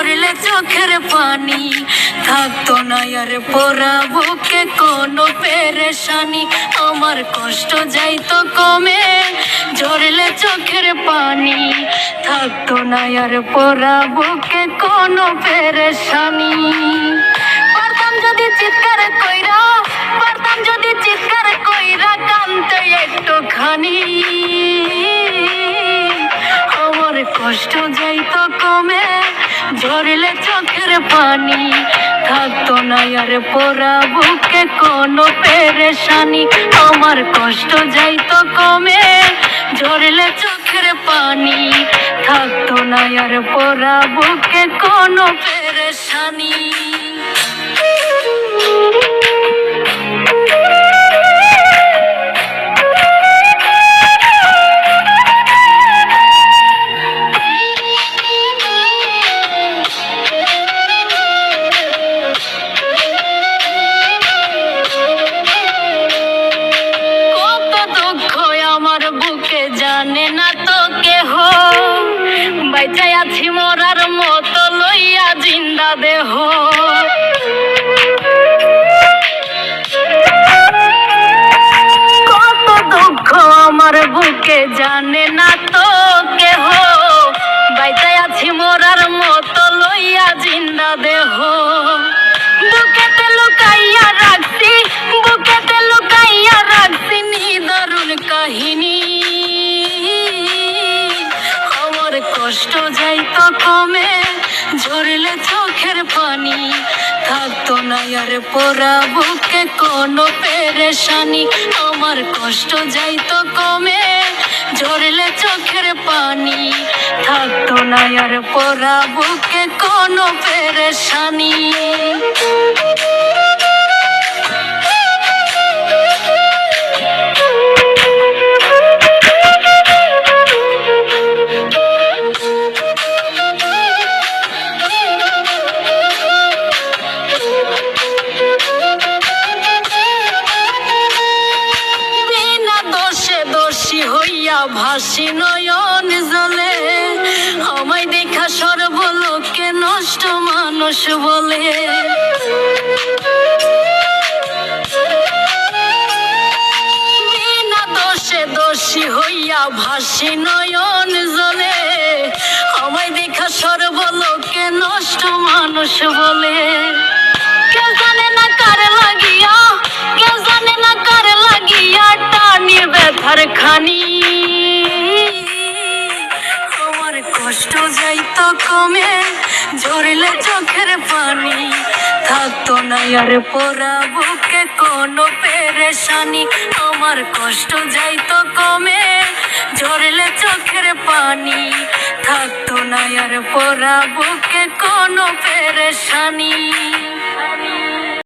ঝরলে চোখের পানি, থাকতো না আর পোড়া বুকে কোনো পেরেশানি। আমার কষ্ট যাইতো কমে, ঝরলে চোখের পানি, থাকতো না আর পোড়া বুকে কোনো পেরেশানি। পারতাম যদি চিৎকার কইরা, পারতাম যদি চিৎকার কইরা কানতে একটুখানি, আমার কষ্ট যাইতো কমে, ঝরলে চোখের পানি, থাকতো না আর পোড়া বুকে কোনো পেরেশানি। আমার কষ্ট যাইতো কমে, ঝরলে চোখের পানি, থাকতো না আর পোড়া বুকে কোনো পেরেশানি। জানে না তো কেহ, বাইচাই আছি মরার মতো লইয়া জিন্দা দেহ। কত দুঃখ আমার বুকে জানে না তো কেহ, বাইচাই আছি মরার মতো লইয়া জিন্দা দেহ। বুকেতে লুকাইয়া রাখছি, বুকেতে লুকাইয়া রাখছি নিদারুণ কাহিনী। কষ্ট যাইতো কমে, ঝরলে চোখের পানি, থাকতো না আর পোড়া বুকে কোনো পেরেশানি। আমার কষ্ট যাইতো কমে, ঝরলে চোখের পানি, থাকতো না আর পোড়া বুকে কোনো পেরেশানি। ভাসি নয়ন জলে, আমায় দেখা সর্বলোকে নষ্ট মানুষ বলে। বিনা দোষে দোষী হইয়া ভাসি নয়ন জলে, আমায় দেখা সর্বলোকে নষ্ট মানুষ বলে। কেউ জানে না কার লাগিয়া, কেউ জানে না কার লাগিয়া টানি ব্যথার খানি। আমার কষ্ট যাইতো কমে, ঝরলে চোখের পানি, থাকতো না আর পোড়া বুকে কোনো পেরেশানি। আমার কষ্ট যাইতো কমে, ঝরলে চোখের পানি, থাকতো না আর পোড়া বুকে কোনো পেরেশানি।